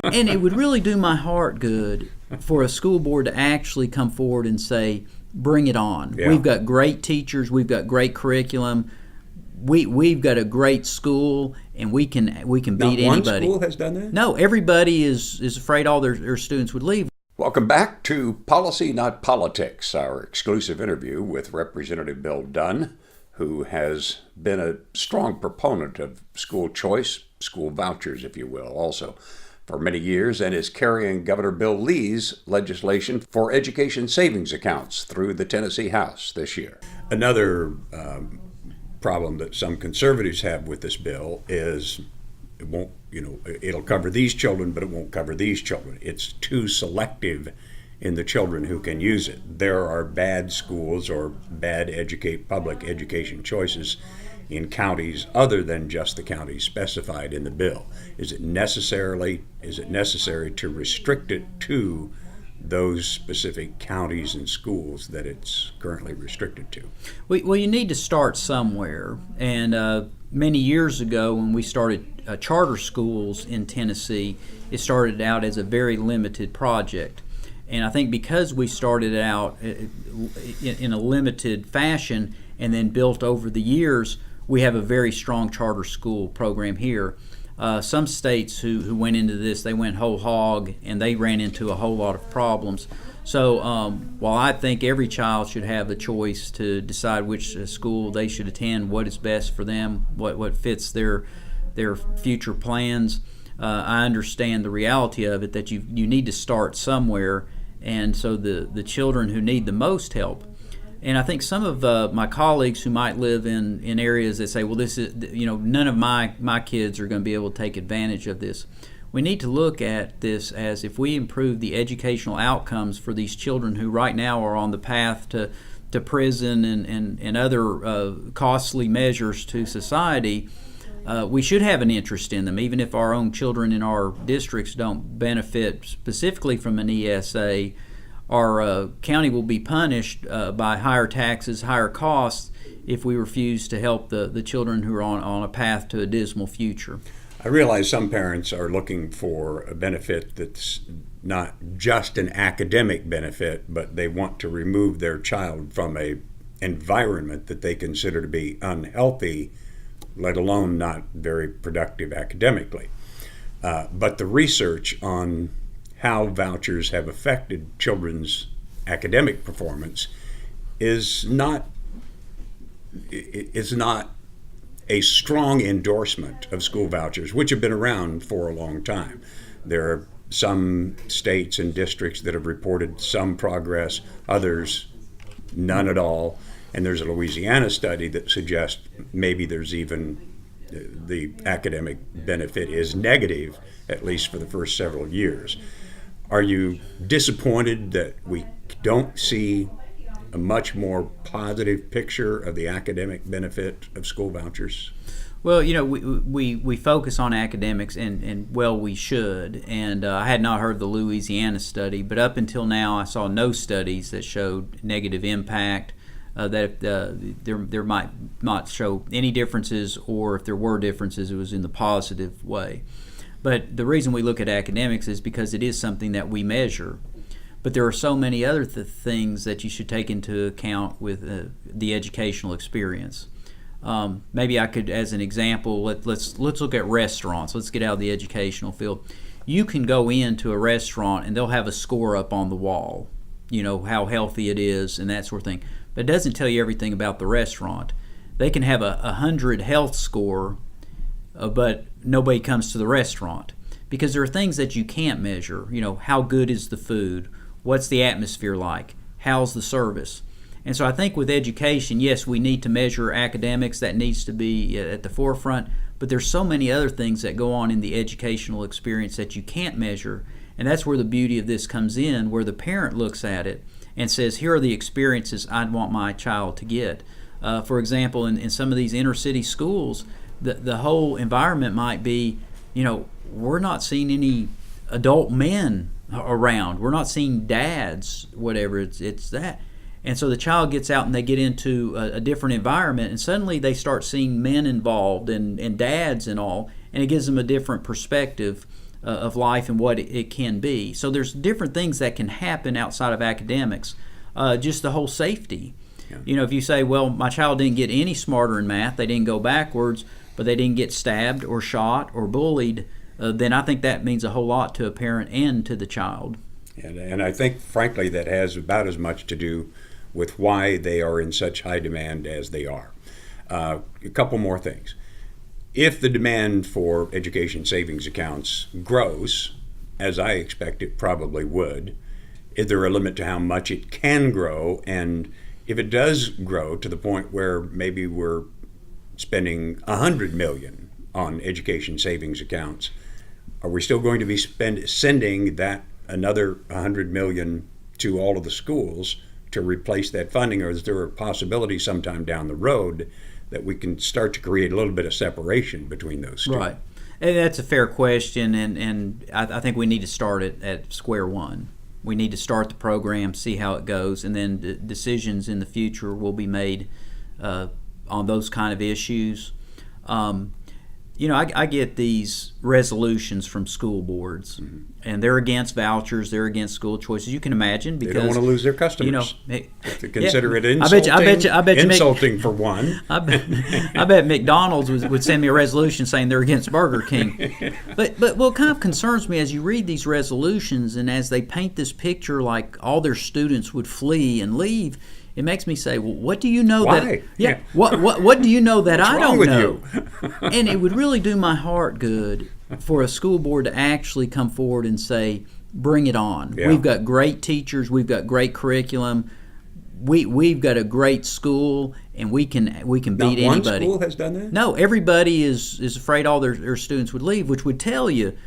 And it would really do my heart good for a school board to actually come forward and say, bring it on. Yeah. We've got great teachers, we've got great curriculum, we've got a great school, and we can beat anybody. Not one school has done that? No, everybody is afraid all their students would leave. Welcome back to Policy Not Politics, our exclusive interview with Representative Bill Dunn, who has been a strong proponent of school choice, school vouchers, if you will, also for many years, and is carrying Governor Bill Lee's legislation for education savings accounts through the Tennessee House this year. Another problem that some conservatives have with this bill is it won't, it'll cover these children, but it won't cover these children. It's too selective in the children who can use it. There are bad schools or bad public education choices in counties other than just the counties specified in the bill. Is it necessary to restrict it to those specific counties and schools that it's currently restricted to? Well, you need to start somewhere. And many years ago, when we started charter schools in Tennessee, it started out as a very limited project. And I think because we started out in a limited fashion and then built over the years, we have a very strong charter school program here. Some states who went into this, they went whole hog and they ran into a whole lot of problems. So while I think every child should have the choice to decide which school they should attend, what is best for them, what fits their future plans, I understand the reality of it, that you need to start somewhere. And so the children who need the most help. And I think some of my colleagues who might live in areas that say, well, this is, none of my kids are going to be able to take advantage of this. We need to look at this as, if we improve the educational outcomes for these children who right now are on the path to prison and other costly measures to society, we should have an interest in them, even if our own children in our districts don't benefit specifically from an ESA. Our county will be punished by higher taxes, higher costs, if we refuse to help the children who are on a path to a dismal future. I realize some parents are looking for a benefit that's not just an academic benefit, but they want to remove their child from an environment that they consider to be unhealthy, let alone not very productive academically. But the research on how vouchers have affected children's academic performance is not a strong endorsement of school vouchers, which have been around for a long time. There are some states and districts that have reported some progress, others none at all. And there's a Louisiana study that suggests maybe there's even the academic benefit is negative, at least for the first several years. Are you disappointed that we don't see a much more positive picture of the academic benefit of school vouchers? Well, we focus on academics, and well, we should. And I had not heard the Louisiana study, but up until now, I saw no studies that showed negative impact. That there might not show any differences, or if there were differences, it was in the positive way. But the reason we look at academics is because it is something that we measure. But there are so many other things that you should take into account with the educational experience. Maybe I could, as an example, let's look at restaurants. Let's get out of the educational field. You can go into a restaurant and they'll have a score up on the wall, how healthy it is and that sort of thing. But it doesn't tell you everything about the restaurant. They can have a 100 health score, but nobody comes to the restaurant because there are things that you can't measure. How good is the food? What's the atmosphere like? How's the service? And so I think with education, yes, we need to measure academics. That needs to be at the forefront. But there's so many other things that go on in the educational experience that you can't measure. And that's where the beauty of this comes in, where the parent looks at it and says, here are the experiences I'd want my child to get. For example, in some of these inner city schools, the whole environment might be, we're not seeing any adult men around. We're not seeing dads, whatever, it's that. And so the child gets out and they get into a different environment, and suddenly they start seeing men involved and dads and all, and it gives them a different perspective of life and what it can be. So there's different things that can happen outside of academics. Just the whole safety. Yeah. If you say, well, my child didn't get any smarter in math, they didn't go backwards, but they didn't get stabbed or shot or bullied, then I think that means a whole lot to a parent and to the child. And I think, frankly, that has about as much to do with why they are in such high demand as they are. A couple more things. If the demand for education savings accounts grows, as I expect it probably would, is there a limit to how much it can grow? And if it does grow to the point where maybe we're spending $100 million on education savings accounts, are we still going to be sending that another $100 million to all of the schools to replace that funding, or is there a possibility sometime down the road that we can start to create a little bit of separation between those two? Right. And that's a fair question, and I think we need to start it at square one. We need to start the program, see how it goes, and then the decisions in the future will be made on those kind of issues. I get these resolutions from school boards, and they're against vouchers, they're against school choices. You can imagine, because they don't want to lose their customers. To consider it insulting. I bet you insulting for one. I bet McDonald's would send me a resolution saying they're against Burger King. But what kind of concerns me as you read these resolutions and as they paint this picture like all their students would flee and leave, it makes me say, well, what do you know Why? What do you know that I don't know? You? And it would really do my heart good for a school board to actually come forward and say, bring it on. Yeah. We've got great teachers, we've got great curriculum, we've got a great school, and we can beat anybody. Not one school has done that? No, everybody is afraid all their students would leave, which would tell you,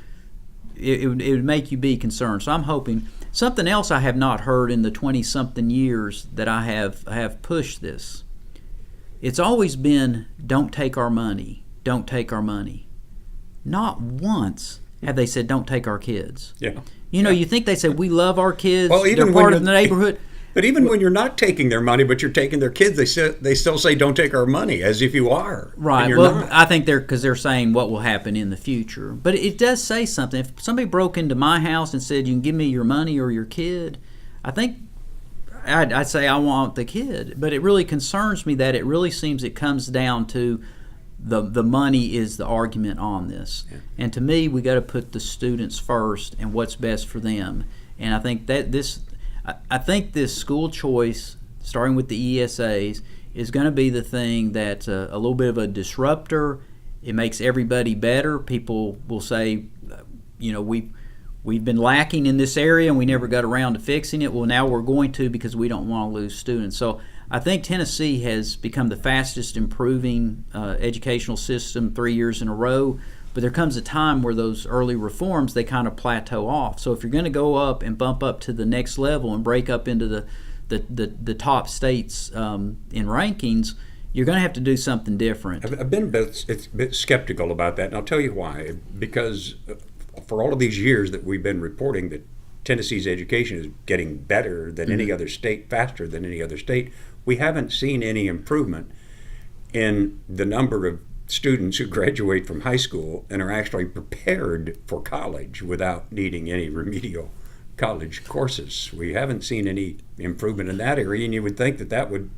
it would make you be concerned. So I'm hoping. Something else I have not heard in the 20-something years that I have pushed this. It's always been, don't take our money, don't take our money. Not once have they said, don't take our kids. Yeah. You think they said, we love our kids, well, even they're part of the neighborhood. But even when you're not taking their money, but you're taking their kids, they still say, don't take our money, as if you are. Right. Well, not. I think because they're saying what will happen in the future. But it does say something. If somebody broke into my house and said, you can give me your money or your kid, I think I'd say I want the kid. But it really concerns me that it really seems it comes down to the money is the argument on this. Yeah. And to me, we got to put the students first and what's best for them. And I think that this school choice, starting with the ESAs, is going to be the thing that's a little bit of a disruptor. It makes everybody better. People will say, we've been lacking in this area and we never got around to fixing it. Well, now we're going to, because we don't want to lose students. So I think Tennessee has become the fastest improving educational system 3 years in a row. But there comes a time where those early reforms, they kind of plateau off. So if you're going to go up and bump up to the next level and break up into the top states in rankings, you're going to have to do something different. I've been a bit skeptical about that, and I'll tell you why. Because for all of these years that we've been reporting that Tennessee's education is getting better than any other state, faster than any other state, we haven't seen any improvement in the number of students who graduate from high school and are actually prepared for college without needing any remedial college courses. We haven't seen any improvement in that area, and you would think that would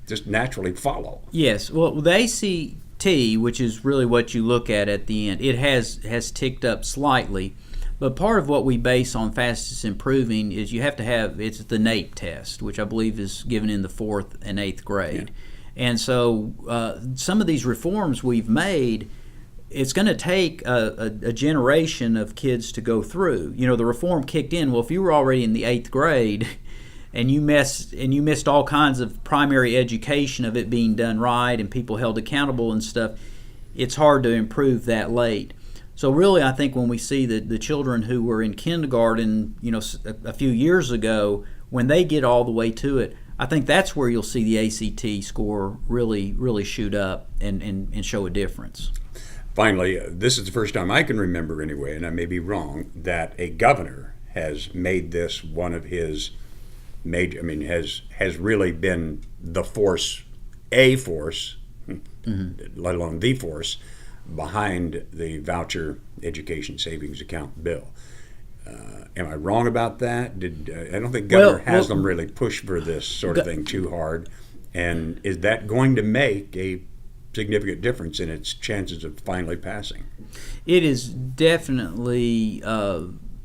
just naturally follow. Yes. Well, the ACT, which is really what you look at the end, it has ticked up slightly. But part of what we base on fastest improving is you have to have, it's the NAEP test, which I believe is given in the 4th and 8th grade. Yeah. And so some of these reforms we've made, it's going to take a generation of kids to go through. The reform kicked in. Well, if you were already in the 8th grade and you missed all kinds of primary education of it being done right and people held accountable and stuff, it's hard to improve that late. So really, I think when we see the children who were in kindergarten, a few years ago, when they get all the way to it, I think that's where you'll see the ACT score really, really shoot up and show a difference. Finally, this is the first time I can remember anyway, and I may be wrong, that a governor has made this one of his major, has really been the force, let alone the force, behind the voucher education savings account bill. Am I wrong about that? I don't think Governor Haslam really pushed for this sort of thing too hard. And is that going to make a significant difference in its chances of finally passing? It is definitely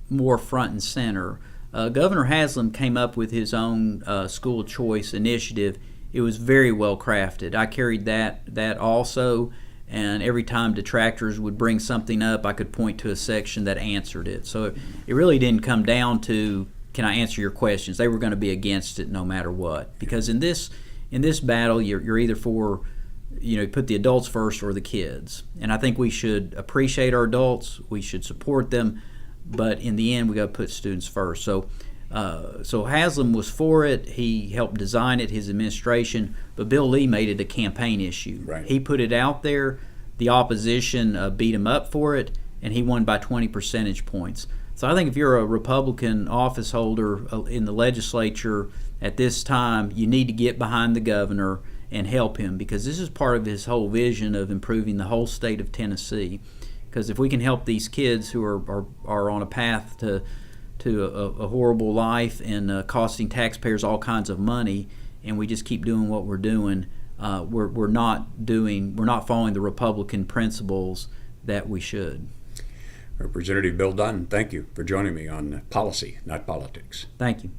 more front and center. Governor Haslam came up with his own school choice initiative. It was very well crafted. I carried that also, and every time detractors would bring something up, I could point to a section that answered it. So it really didn't come down to, can I answer your questions? They were going to be against it no matter what, because in this battle, you're either for, put the adults first or the kids. And I think we should appreciate our adults, we should support them, but in the end, we got to put students first. So Haslam was for it. He helped design it, his administration, but Bill Lee made it a campaign issue. Right. He put it out there. The opposition beat him up for it, and he won by 20 percentage points. So I think if you're a Republican office holder in the legislature at this time, you need to get behind the governor and help him, because this is part of his whole vision of improving the whole state of Tennessee. Because if we can help these kids who are on a path to a horrible life and costing taxpayers all kinds of money, and we just keep doing what we're doing, we're not following the Republican principles that we should. Representative Bill Dunn, thank you for joining me on Policy, Not Politics. Thank you.